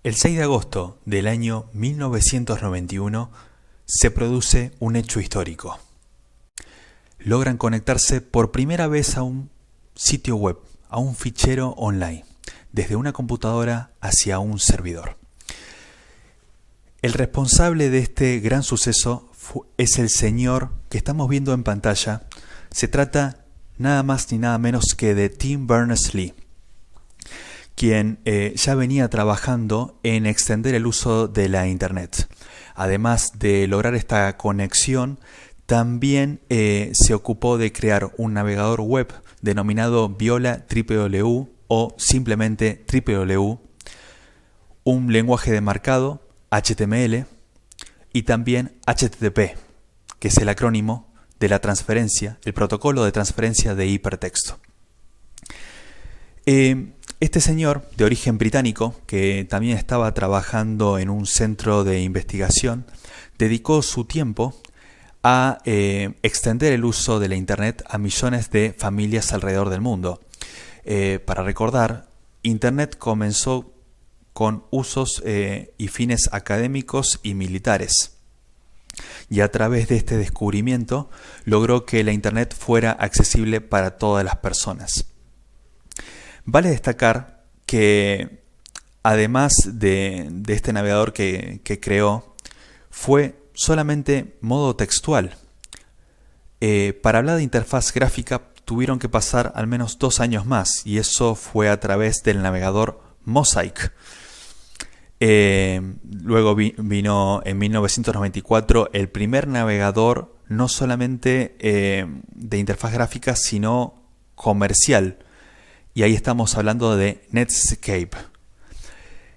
El 6 de agosto del año 1991 se produce un hecho histórico. Logran conectarse por primera vez a un sitio web, a un fichero online, desde una computadora hacia un servidor. El responsable de este gran suceso es el señor que estamos viendo en pantalla. Se trata nada más ni nada menos que de Tim Berners-Lee, quien ya venía trabajando en extender el uso de la Internet. Además de lograr esta conexión, también se ocupó de crear un navegador web denominado Viola WWW o simplemente WWW, un lenguaje de marcado HTML y también HTTP, que es el acrónimo de la transferencia, el protocolo de transferencia de hipertexto. Este señor de origen británico, que también estaba trabajando en un centro de investigación, dedicó su tiempo a extender el uso de la Internet a millones de familias alrededor del mundo. Para recordar, Internet comenzó con usos y fines académicos y militares. Y a través de este descubrimiento logró que la Internet fuera accesible para todas las personas. Vale destacar que además de este navegador que creó, fue solamente modo textual. Para hablar de interfaz gráfica tuvieron que pasar al menos 2 años más, y eso fue a través del navegador Mosaic. Luego vino en 1994 el primer navegador no solamente de interfaz gráfica, sino comercial. Y ahí estamos hablando de Netscape.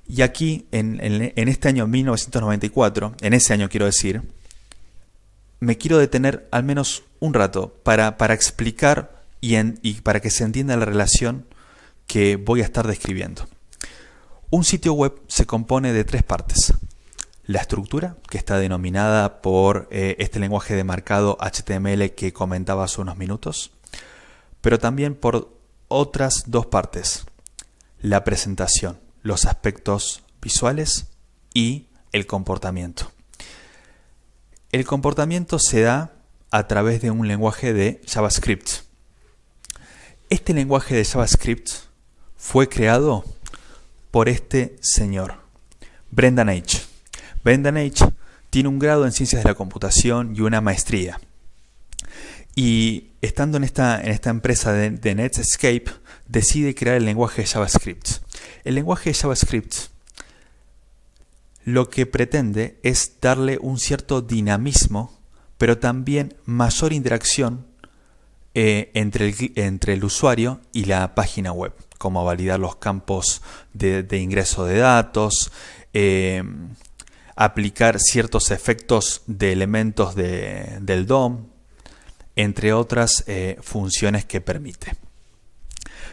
Y aquí, en este año 1994, en ese año quiero decir, me quiero detener al menos un rato para explicar y para que se entienda la relación que voy a estar describiendo. Un sitio web se compone de 3 partes. La estructura, que está denominada por este lenguaje de marcado HTML que comentaba hace unos minutos, pero también por otras 2 partes: la presentación, los aspectos visuales y el comportamiento. El comportamiento se da a través de un lenguaje de JavaScript. Este lenguaje de JavaScript fue creado por este señor, Brendan Eich. Brendan Eich tiene un grado en Ciencias de la Computación y una maestría. Y estando en esta empresa de Netscape, decide crear el lenguaje de JavaScript. El lenguaje de JavaScript lo que pretende es darle un cierto dinamismo, pero también mayor interacción entre el usuario y la página web, como validar los campos de ingreso de datos, aplicar ciertos efectos de elementos del DOM, entre otras funciones que permite.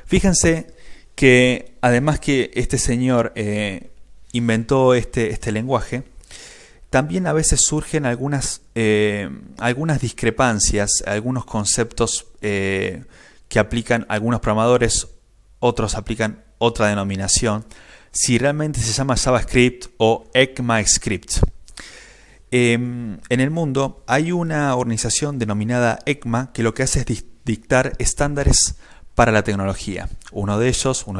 Fíjense que además que este señor inventó este lenguaje, también a veces surgen algunas discrepancias, algunos conceptos que aplican algunos programadores, otros aplican otra denominación, si realmente se llama JavaScript o ECMAScript. En el mundo hay una organización denominada ECMA que lo que hace es dictar estándares para la tecnología. Uno de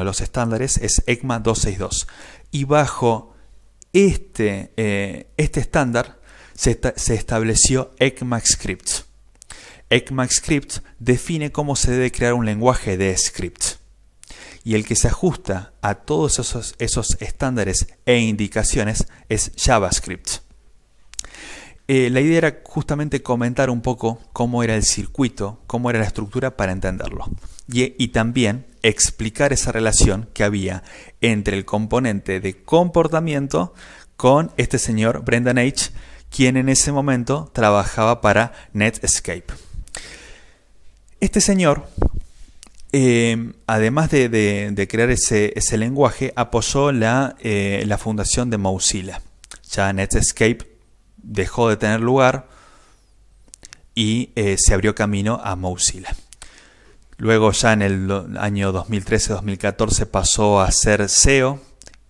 los estándares es ECMA 262. Y bajo este estándar se estableció ECMAScript. ECMAScript define cómo se debe crear un lenguaje de script. Y el que se ajusta a todos esos estándares e indicaciones es JavaScript. La idea era justamente comentar un poco cómo era el circuito, cómo era la estructura para entenderlo. Y también explicar esa relación que había entre el componente de comportamiento con este señor Brendan Eich, quien en ese momento trabajaba para Netscape. Este señor, además de crear ese lenguaje, apoyó la fundación de Mozilla. Ya Netscape dejó de tener lugar y se abrió camino a Mozilla. Luego ya en el año 2013-2014 pasó a ser SEO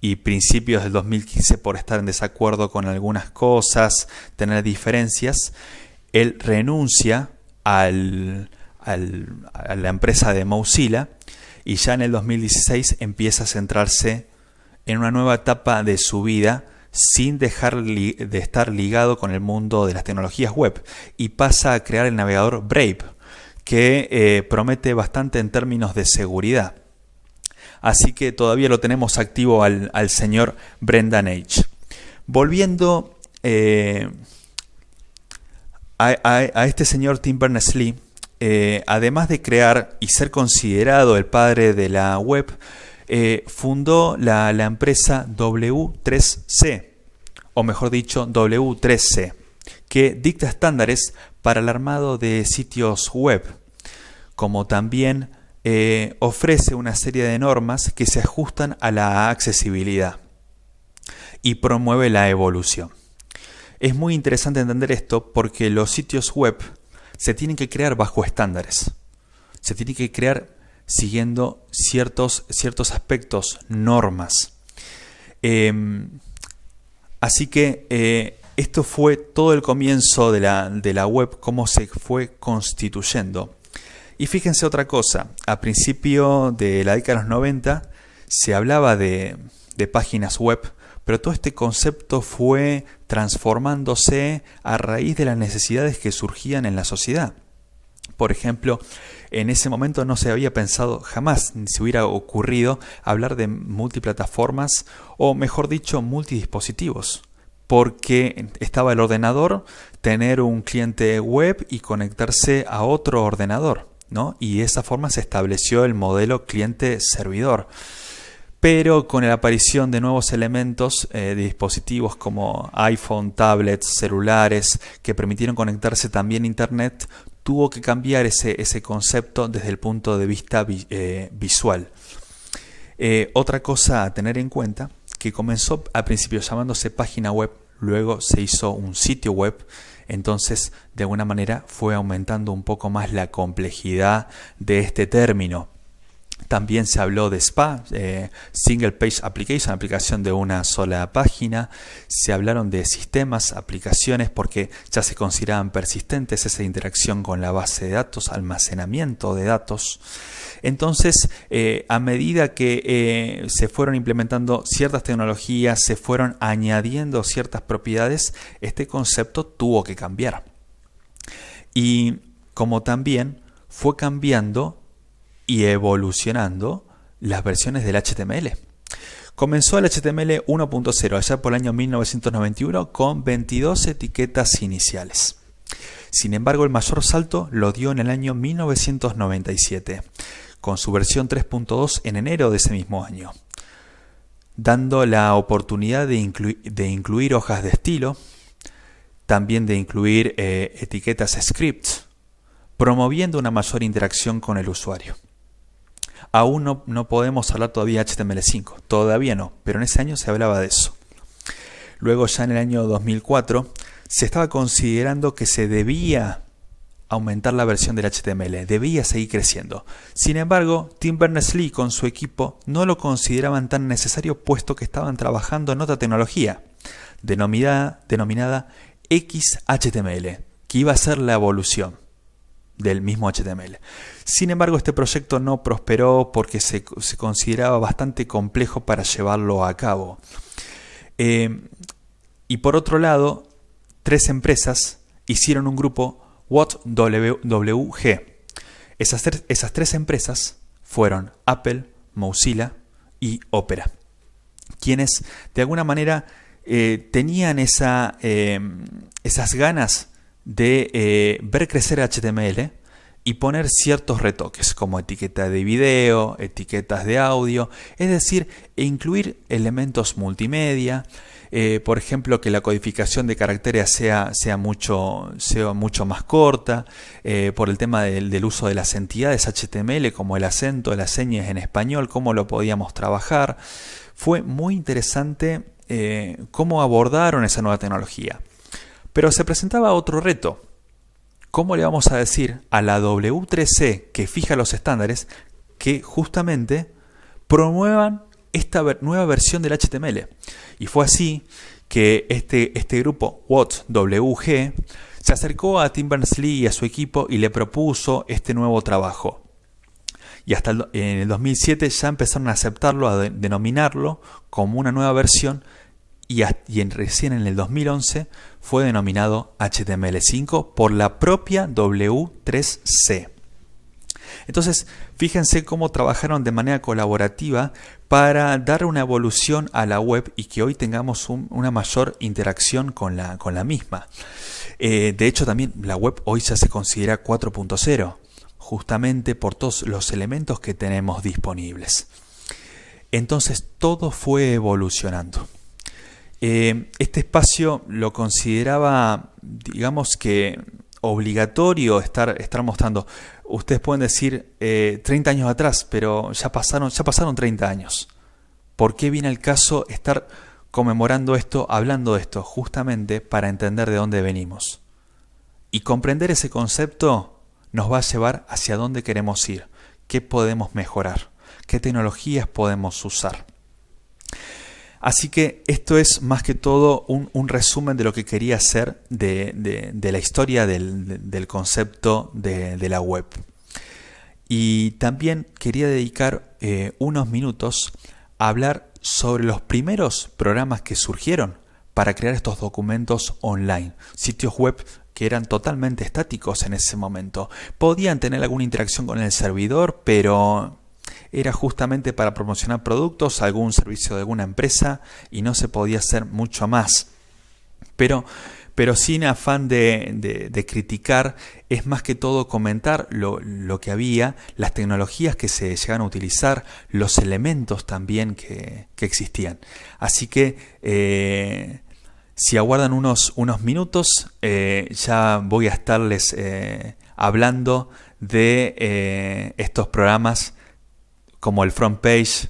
y principios del 2015 por estar en desacuerdo con algunas cosas, tener diferencias, él renuncia a la empresa de Mozilla y ya en el 2016 empieza a centrarse en una nueva etapa de su vida sin dejar de estar ligado con el mundo de las tecnologías web, y pasa a crear el navegador Brave, que promete bastante en términos de seguridad. Así que todavía lo tenemos activo al señor Brendan Eich. Volviendo a este señor Tim Berners-Lee, además de crear y ser considerado el padre de la web, fundó la empresa W3C, o mejor dicho W3C, que dicta estándares para el armado de sitios web, como también ofrece una serie de normas que se ajustan a la accesibilidad y promueve la evolución. Es muy interesante entender esto porque los sitios web se tienen que crear bajo estándares, se tienen que crear siguiendo ciertos aspectos, normas. Así que esto fue todo el comienzo de la web, cómo se fue constituyendo. Y fíjense otra cosa, a principio de la década de los 90 se hablaba de páginas web, pero todo este concepto fue transformándose a raíz de las necesidades que surgían en la sociedad. Por ejemplo, en ese momento no se había pensado jamás, ni se hubiera ocurrido hablar de multiplataformas o, mejor dicho, multidispositivos, porque estaba el ordenador, tener un cliente web y conectarse a otro ordenador, ¿no? Y de esa forma se estableció el modelo cliente-servidor. Pero con la aparición de nuevos elementos de dispositivos como iPhone, tablets, celulares, que permitieron conectarse también a Internet, tuvo que cambiar ese concepto desde el punto de vista visual. Otra cosa a tener en cuenta, que comenzó al principio llamándose página web, luego se hizo un sitio web, entonces de alguna manera fue aumentando un poco más la complejidad de este término. También se habló de SPA, Single Page Application, aplicación de una sola página. Se hablaron de sistemas, aplicaciones, porque ya se consideraban persistentes esa interacción con la base de datos, almacenamiento de datos. Entonces, a medida que se fueron implementando ciertas tecnologías, se fueron añadiendo ciertas propiedades, este concepto tuvo que cambiar. Y como también fue cambiando y evolucionando las versiones del HTML. Comenzó el HTML 1.0 allá por el año 1991 con 22 etiquetas iniciales. Sin embargo, el mayor salto lo dio en el año 1997, con su versión 3.2 en enero de ese mismo año, dando la oportunidad de incluir hojas de estilo, también de incluir etiquetas scripts, promoviendo una mayor interacción con el usuario. Aún no podemos hablar todavía de HTML5, todavía no, pero en ese año se hablaba de eso. Luego ya en el año 2004 se estaba considerando que se debía aumentar la versión del HTML, debía seguir creciendo. Sin embargo, Tim Berners-Lee con su equipo no lo consideraban tan necesario, puesto que estaban trabajando en otra tecnología, denominada XHTML, que iba a ser la evolución del mismo HTML. Sin embargo, este proyecto no prosperó porque se consideraba bastante complejo para llevarlo a cabo. Y por otro lado, 3 empresas hicieron un grupo WG. Esas tres empresas fueron Apple, Mozilla y Opera, quienes de alguna manera tenían esas ganas de ver crecer HTML y poner ciertos retoques como etiqueta de video, etiquetas de audio, es decir, incluir elementos multimedia, por ejemplo, que la codificación de caracteres sea mucho más corta, por el tema del uso de las entidades HTML como el acento, las señas en español, cómo lo podíamos trabajar. Fue muy interesante cómo abordaron esa nueva tecnología. Pero se presentaba otro reto. ¿Cómo le vamos a decir a la W3C que fija los estándares que justamente promuevan esta nueva versión del HTML. Y fue así que este grupo WOT-WG se acercó a Tim Berners-Lee y a su equipo y le propuso este nuevo trabajo. Y hasta en el 2007 ya empezaron a aceptarlo, a denominarlo como una nueva versión, y recién en el 2011 fue denominado HTML5 por la propia W3C. Entonces, fíjense cómo trabajaron de manera colaborativa para dar una evolución a la web y que hoy tengamos una mayor interacción con la misma. De hecho, también la web hoy ya se considera 4.0, justamente por todos los elementos que tenemos disponibles. Entonces, todo fue evolucionando. Este espacio lo consideraba, digamos que obligatorio estar mostrando. Ustedes pueden decir 30 años atrás, pero ya pasaron 30 años. ¿Por qué viene el caso estar conmemorando esto, hablando de esto? Justamente para entender de dónde venimos. Y comprender ese concepto nos va a llevar hacia dónde queremos ir, qué podemos mejorar, qué tecnologías podemos usar. Así que esto es más que todo un resumen de lo que quería hacer de la historia del concepto de la web. Y también quería dedicar unos minutos a hablar sobre los primeros programas que surgieron para crear estos documentos online, sitios web que eran totalmente estáticos en ese momento. Podían tener alguna interacción con el servidor, pero era justamente para promocionar productos, algún servicio de alguna empresa, y no se podía hacer mucho más. Pero sin afán de criticar, es más que todo comentar lo que había, las tecnologías que se llegaban a utilizar, los elementos también que existían. Así que si aguardan unos minutos, ya voy a estarles hablando de estos programas como el Front Page,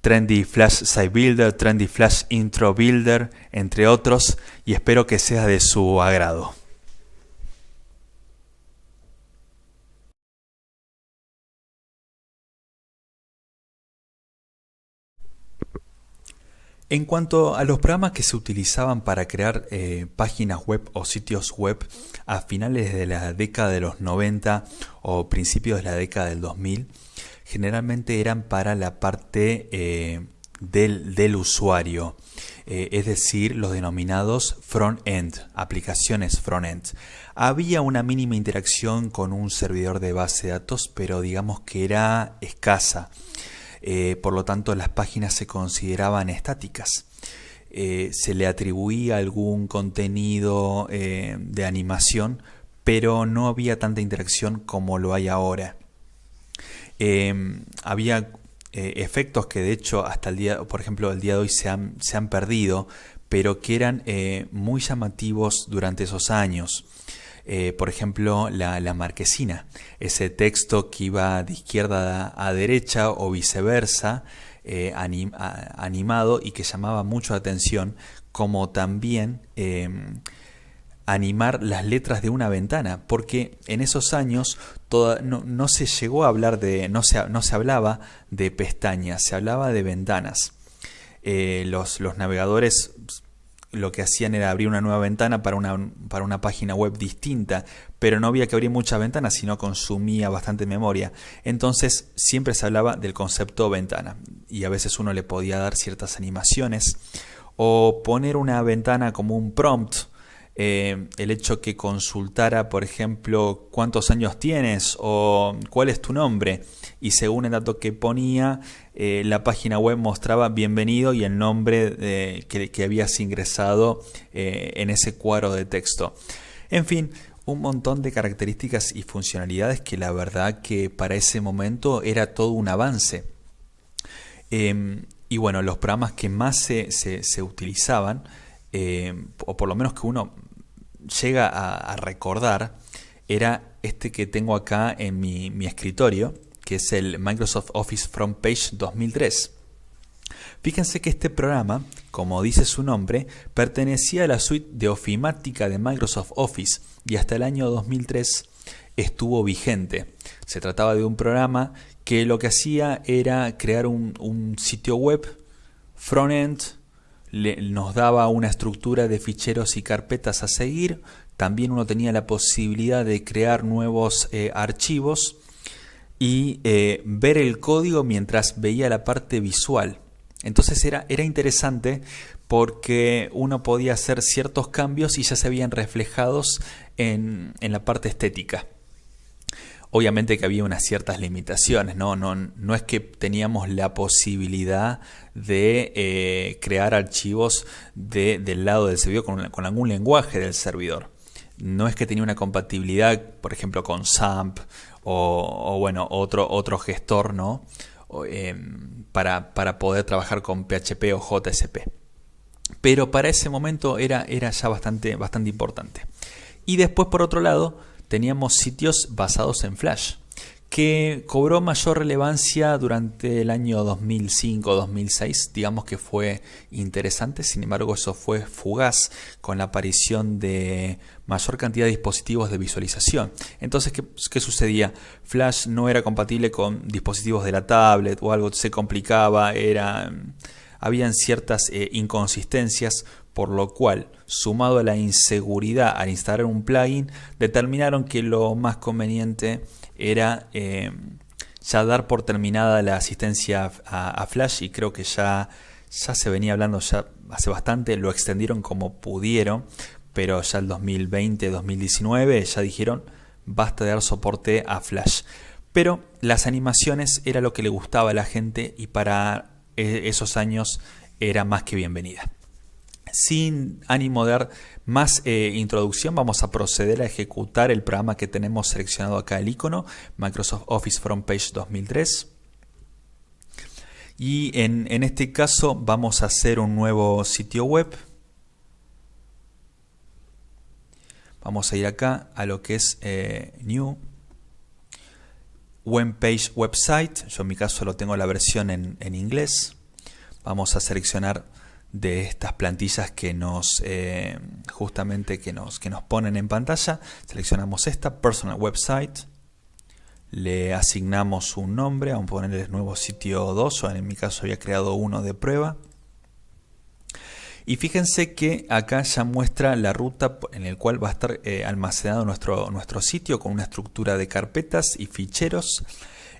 Trendy Flash Site Builder, Trendy Flash Intro Builder, entre otros, y espero que sea de su agrado. En cuanto a los programas que se utilizaban para crear páginas web o sitios web a finales de la década de los 90 o principios de la década del 2000, generalmente eran para la parte del usuario, es decir, los denominados front-end, aplicaciones front-end. Había una mínima interacción con un servidor de base de datos, pero digamos que era escasa. Por lo tanto, las páginas se consideraban estáticas. Se le atribuía algún contenido de animación, pero no había tanta interacción como lo hay ahora. Había efectos que de hecho hasta el día, por ejemplo, el día de hoy se han perdido, pero que eran muy llamativos durante esos años. Por ejemplo, la marquesina, ese texto que iba de izquierda a derecha o viceversa, animado, y que llamaba mucho la atención, como también animar las letras de una ventana, porque en esos años no se llegó a hablar no se hablaba de pestañas, se hablaba de ventanas. Los navegadores lo que hacían era abrir una nueva ventana para una página web distinta, pero no había que abrir muchas ventanas, sino consumía bastante memoria. Entonces siempre se hablaba del concepto ventana, y a veces uno le podía dar ciertas animaciones o poner una ventana como un prompt. El hecho que consultara, por ejemplo, cuántos años tienes o cuál es tu nombre, y según el dato que ponía, la página web mostraba bienvenido y el nombre que habías ingresado en ese cuadro de texto. En fin, un montón de características y funcionalidades que la verdad que para ese momento era todo un avance. Y bueno, los programas que más se utilizaban, o por lo menos que uno llega a recordar, era este que tengo acá en mi escritorio, que es el Microsoft Office Front Page 2003. Fíjense que este programa, como dice su nombre, pertenecía a la suite de ofimática de Microsoft Office y hasta el año 2003 estuvo vigente. Se trataba de un programa que lo que hacía era crear un sitio web Frontend nos daba una estructura de ficheros y carpetas a seguir. También uno tenía la posibilidad de crear nuevos archivos y ver el código mientras veía la parte visual. Entonces era interesante porque uno podía hacer ciertos cambios y ya se veían reflejados en la parte estética. Obviamente que había unas ciertas limitaciones, no es que teníamos la posibilidad de crear archivos del lado del servidor con algún lenguaje del servidor. No es que tenía una compatibilidad, por ejemplo, con XAMPP o bueno, otro gestor, ¿no? Para poder trabajar con PHP o JSP. Pero para ese momento era ya bastante importante. Y después, por otro lado, teníamos sitios basados en Flash, que cobró mayor relevancia durante el año 2005-2006. Digamos que fue interesante, sin embargo eso fue fugaz con la aparición de mayor cantidad de dispositivos de visualización. Entonces, ¿qué sucedía? Flash no era compatible con dispositivos de la tablet o algo, se complicaba, habían ciertas inconsistencias, por lo cual, sumado a la inseguridad al instalar un plugin, determinaron que lo más conveniente era ya dar por terminada la asistencia a Flash, y creo que ya se venía hablando ya hace bastante, lo extendieron como pudieron, pero ya el 2020-2019 ya dijeron basta de dar soporte a Flash. Pero las animaciones era lo que le gustaba a la gente y para esos años era más que bienvenida. Sin ánimo de dar más introducción, vamos a proceder a ejecutar el programa que tenemos seleccionado acá, el icono Microsoft Office Frontpage 2003. Y en este caso vamos a hacer un nuevo sitio web. Vamos a ir acá a lo que es New Web Page Website. Yo en mi caso lo tengo la versión en inglés. Vamos a seleccionar de estas plantillas que nos justamente que nos ponen en pantalla. Seleccionamos esta, Personal Website. Le asignamos un nombre, vamos a ponerle nuevo sitio 2, o en mi caso había creado uno de prueba. Y fíjense que acá ya muestra la ruta en la cual va a estar almacenado nuestro sitio con una estructura de carpetas y ficheros.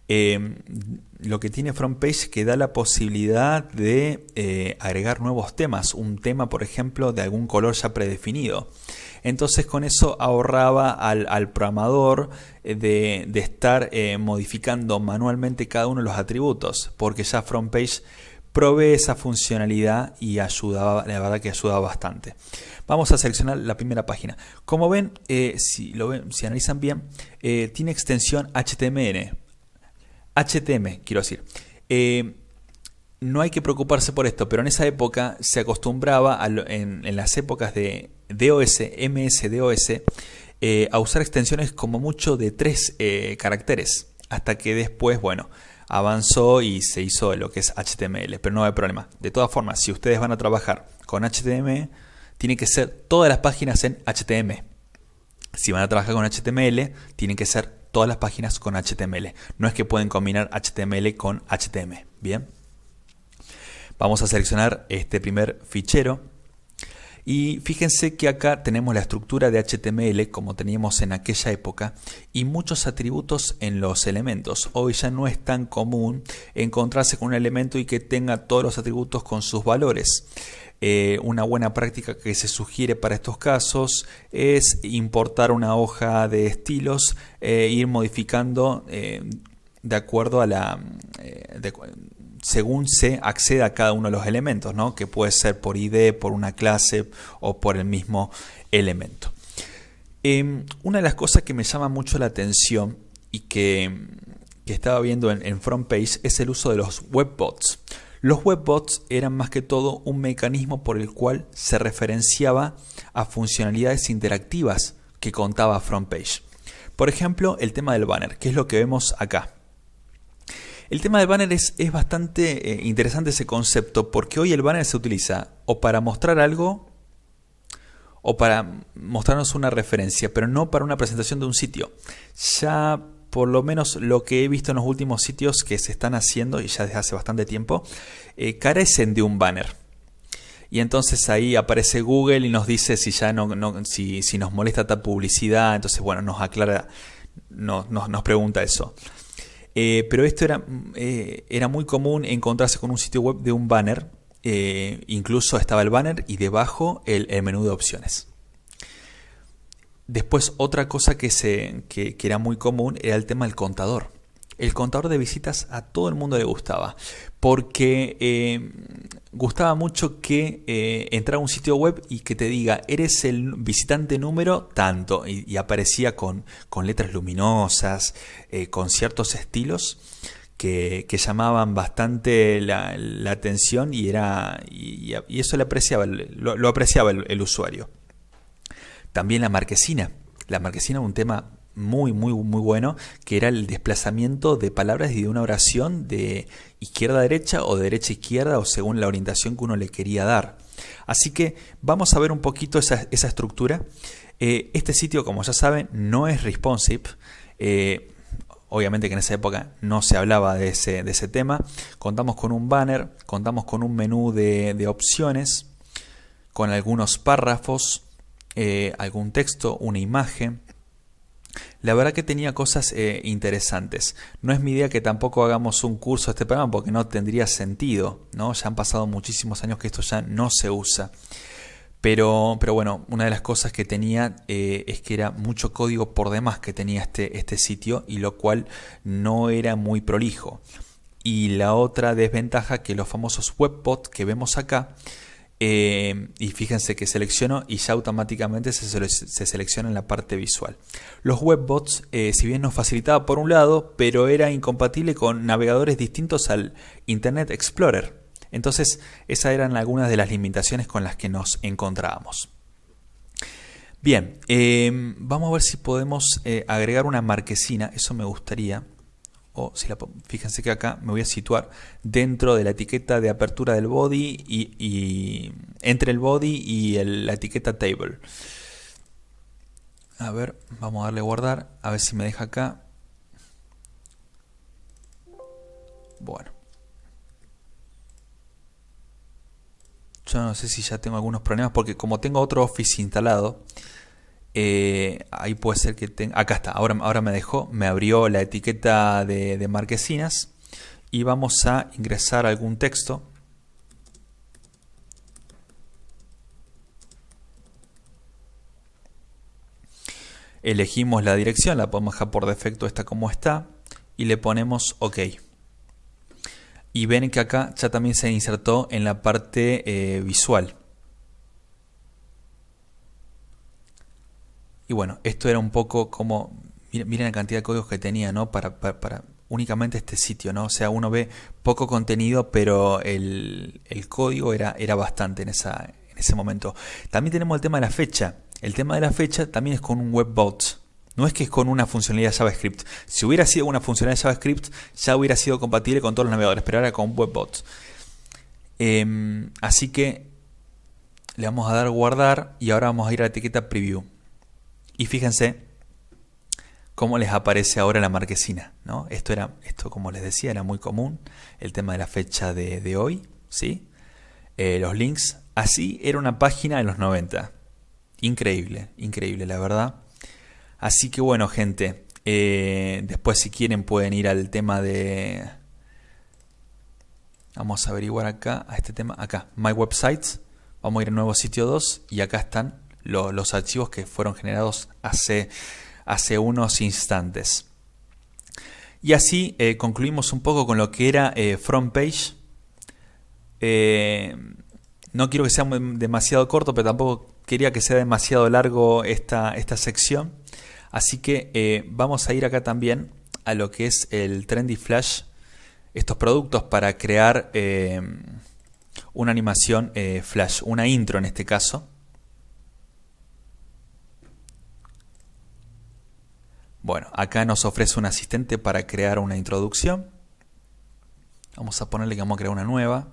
Lo que tiene Frontpage que da la posibilidad de agregar nuevos temas, un tema por ejemplo de algún color ya predefinido. Entonces con eso ahorraba al programador de estar modificando manualmente cada uno de los atributos, porque ya Frontpage provee esa funcionalidad y ayudaba, la verdad que ayudaba bastante. Vamos a seleccionar la primera página. Como ven, si analizan bien, tiene extensión HTML. quiero decir. No hay que preocuparse por esto, pero en esa época se acostumbraba en las épocas de DOS, MS-DOS, a usar extensiones como mucho de 3 caracteres, hasta que después, bueno, avanzó y se hizo lo que es HTML, pero no hay problema. De todas formas, si ustedes van a trabajar con HTML, tienen que ser todas las páginas en HTML. Si van a trabajar con HTML, tienen que ser todas las páginas con HTML. No es que pueden combinar HTML con HTML. Bien. Vamos a seleccionar este primer fichero. Y fíjense que acá tenemos la estructura de HTML como teníamos en aquella época y muchos atributos en los elementos. Hoy ya no es tan común encontrarse con un elemento y que tenga todos los atributos con sus valores. Una buena práctica que se sugiere para estos casos es importar una hoja de estilos e ir modificando de acuerdo a según se acceda a cada uno de los elementos, ¿no? Que puede ser por ID, por una clase o por el mismo elemento. Una de las cosas que me llama mucho la atención y que estaba viendo en Frontpage es el uso de los webbots. Los webbots eran más que todo un mecanismo por el cual se referenciaba a funcionalidades interactivas que contaba Frontpage. Por ejemplo, el tema del banner, que es lo que vemos acá. El tema del banner es bastante interesante ese concepto, porque hoy el banner se utiliza o para mostrar algo o para mostrarnos una referencia, pero no para una presentación de un sitio. Ya por lo menos lo que he visto en los últimos sitios que se están haciendo, y ya desde hace bastante tiempo, carecen de un banner. Y entonces ahí aparece Google y nos dice si ya si nos molesta esta publicidad. Entonces, bueno, nos aclara, nos pregunta eso. Pero esto era muy común encontrarse con un sitio web de un banner. Incluso estaba el banner y debajo el menú de opciones. Después, otra cosa que era muy común era el tema del contador. El contador de visitas a todo el mundo le gustaba, porque gustaba mucho que entrara a un sitio web y que te diga, eres el visitante número tanto, y aparecía con letras luminosas, con ciertos estilos que llamaban bastante la atención, y eso lo apreciaba el usuario. También la marquesina. La marquesina es un tema muy bueno, que era el desplazamiento de palabras y de una oración de izquierda a derecha o de derecha a izquierda, o según la orientación que uno le quería dar. Así que vamos a ver un poquito esa estructura. Este sitio, como ya saben, no es responsive. Obviamente que en esa época no se hablaba de ese tema. Contamos con un banner, contamos con un menú de opciones, con algunos párrafos, algún texto, una imagen. La verdad que tenía cosas interesantes. No es mi idea que tampoco hagamos un curso de este programa, porque no tendría sentido, ¿no? Ya han pasado muchísimos años que esto ya no se usa. Pero bueno, una de las cosas que tenía es que era mucho código por demás que tenía este sitio, y lo cual no era muy prolijo. Y la otra desventaja, que los famosos webbots que vemos acá, y fíjense que selecciono y ya automáticamente se selecciona en la parte visual. Los webbots, si bien nos facilitaba por un lado, pero era incompatible con navegadores distintos al Internet Explorer. Entonces, esas eran algunas de las limitaciones con las que nos encontrábamos. Bien, vamos a ver si podemos agregar una marquesina. Eso me gustaría. Fíjense que acá me voy a situar dentro de la etiqueta de apertura del body, y entre el body y la etiqueta table. A ver, vamos a darle guardar, a ver si me deja acá. Bueno, yo no sé si ya tengo algunos problemas, porque como tengo otro Office instalado, ahí puede ser que tenga. Acá está, ahora me abrió la etiqueta de marquesinas, y vamos a ingresar algún texto. Elegimos la dirección, la podemos dejar por defecto esta como está, y le ponemos OK. Y ven que acá ya también se insertó en la parte visual. Y bueno, esto era un poco como, miren la cantidad de códigos que tenía, ¿no? Para únicamente este sitio, ¿no? O sea, uno ve poco contenido, pero el código era bastante en ese momento. También tenemos el tema de la fecha. El tema de la fecha también es con un webbot. No es que es con una funcionalidad JavaScript. Si hubiera sido una funcionalidad JavaScript, ya hubiera sido compatible con todos los navegadores, pero ahora con webbot. Así que le vamos a dar guardar, y ahora vamos a ir a la etiqueta preview. Y fíjense cómo les aparece ahora la marquesina, ¿no? Esto, como les decía, era muy común. El tema de la fecha de hoy, ¿sí? Los links. Así era una página de los 90. Increíble, increíble, la verdad. Así que bueno, gente. Después, si quieren, pueden ir al tema de... Vamos a averiguar acá, a este tema. Acá, My Websites. Vamos a ir al nuevo sitio 2. Y acá están los archivos que fueron generados hace unos instantes. Y así concluimos un poco con lo que era Front Page. No quiero que sea demasiado corto, pero tampoco quería que sea demasiado largo esta sección. Así que vamos a ir acá también a lo que es el Trendy Flash. Estos productos para crear una animación Flash, una intro en este caso. Bueno, acá nos ofrece un asistente para crear una introducción. Vamos a ponerle que vamos a crear una nueva.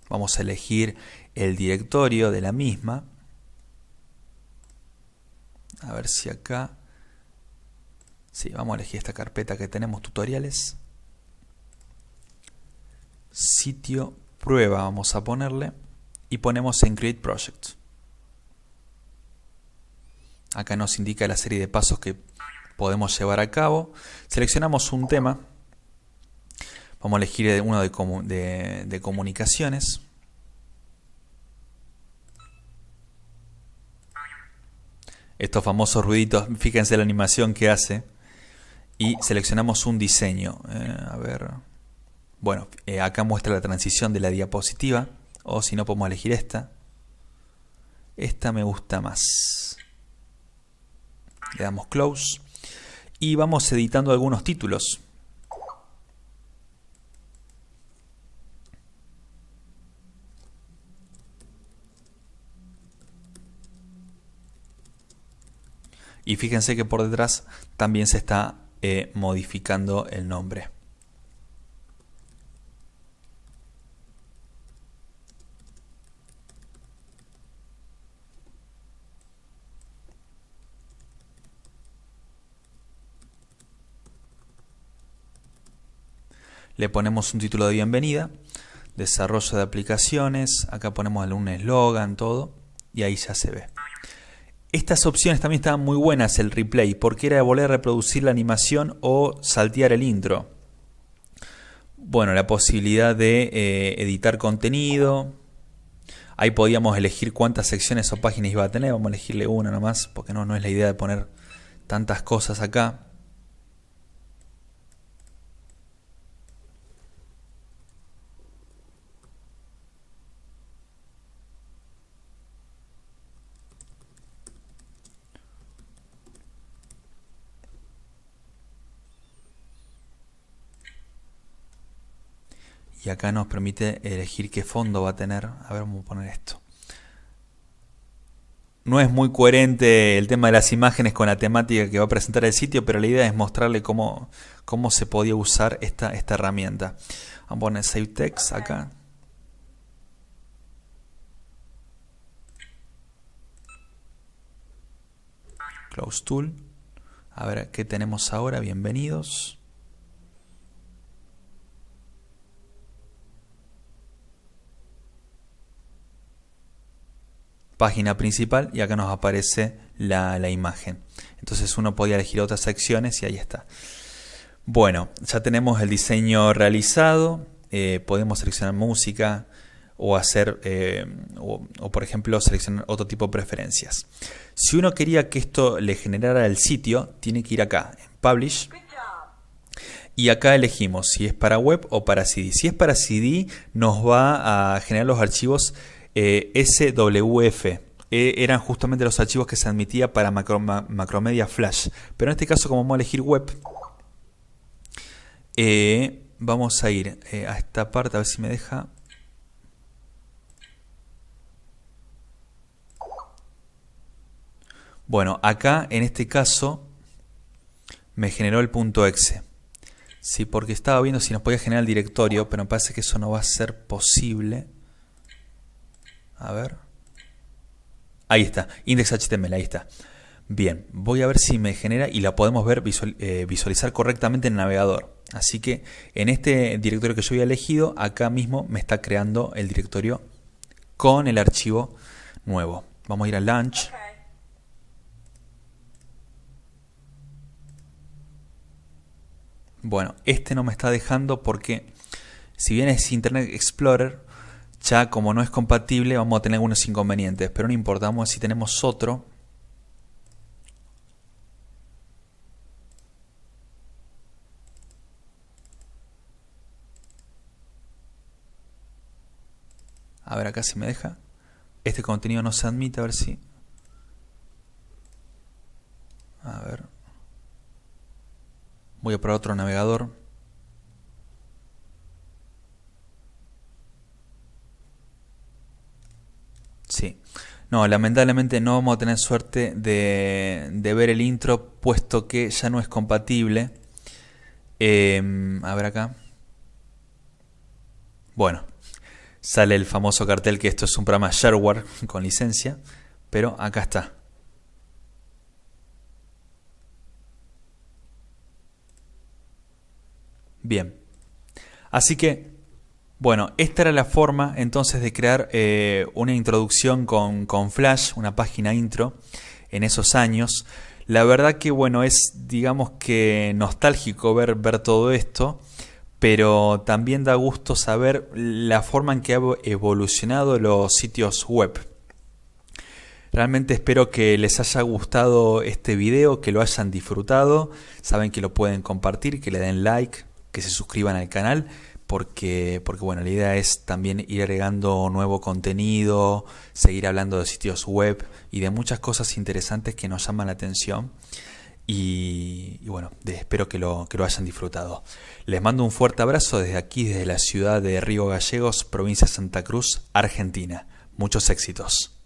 Vamos a elegir el directorio de la misma. A ver si acá Sí, vamos a elegir esta carpeta que tenemos, tutoriales. Sitio prueba vamos a ponerle y ponemos en Create Project. Acá nos indica la serie de pasos que podemos llevar a cabo. Seleccionamos un tema. Vamos a elegir uno de comunicaciones. Estos famosos ruiditos, fíjense la animación que hace. Y seleccionamos un diseño. A ver. Bueno, acá muestra la transición de la diapositiva. O si no, podemos elegir esta. Esta me gusta más. Le damos Close. Y vamos editando algunos títulos. Y fíjense que por detrás también se está modificando el nombre. Le ponemos un título de bienvenida, desarrollo de aplicaciones, acá ponemos algún eslogan, todo, y ahí ya se ve. Estas opciones también estaban muy buenas, el replay, porque era volver a reproducir la animación o saltear el intro. Bueno, la posibilidad de editar contenido. Ahí podíamos elegir cuántas secciones o páginas iba a tener. Vamos a elegirle una nomás, porque no es la idea de poner tantas cosas acá. Y acá nos permite elegir qué fondo va a tener. A ver, vamos a poner esto. No es muy coherente el tema de las imágenes con la temática que va a presentar el sitio, pero la idea es mostrarle cómo se podía usar esta herramienta. Vamos a poner Save Text acá. Close Tool. A ver qué tenemos ahora. Bienvenidos. Página principal y acá nos aparece la imagen. Entonces uno podía elegir otras secciones y ahí está. Bueno, ya tenemos el diseño realizado. Podemos seleccionar música o hacer o por ejemplo seleccionar otro tipo de preferencias. Si uno quería que esto le generara el sitio, tiene que ir acá en Publish. Y acá elegimos si es para web o para CD. Si es para CD, nos va a generar los archivos SWF. Eran justamente los archivos que se admitía para Macromedia Flash. Pero en este caso, como vamos a elegir web, vamos a ir a esta parte, a ver si me deja. Bueno, acá en este caso me generó el .exe. Sí, porque estaba viendo si nos podía generar el directorio, pero me parece que eso no va a ser posible. A ver. Ahí está, index.html, ahí está. Bien, voy a ver si me genera y la podemos ver visualizar correctamente en el navegador. Así que en este directorio que yo había elegido, acá mismo me está creando el directorio con el archivo nuevo. Vamos a ir a Launch. Bueno, este no me está dejando porque si bien es Internet Explorer, ya como no es compatible vamos a tener algunos inconvenientes, pero no importa, vamos a ver si tenemos otro. A ver acá si me deja. Este contenido no se admite, a ver si... A ver. Voy a probar otro navegador. Sí. No, lamentablemente no vamos a tener suerte de ver el intro, puesto que ya no es compatible. A ver acá. Bueno, sale el famoso cartel que esto es un programa shareware con licencia, pero acá está. Bien, así que, bueno, esta era la forma entonces de crear una introducción con Flash, una página intro en esos años. La verdad que, bueno, es, digamos que nostálgico ver todo esto, pero también da gusto saber la forma en que ha evolucionado los sitios web. Realmente espero que les haya gustado este video, que lo hayan disfrutado. Saben que lo pueden compartir, que le den like, que se suscriban al canal, porque bueno, la idea es también ir agregando nuevo contenido, seguir hablando de sitios web y de muchas cosas interesantes que nos llaman la atención. Y bueno, espero que lo hayan disfrutado. Les mando un fuerte abrazo desde aquí, desde la ciudad de Río Gallegos, provincia de Santa Cruz, Argentina. Muchos éxitos.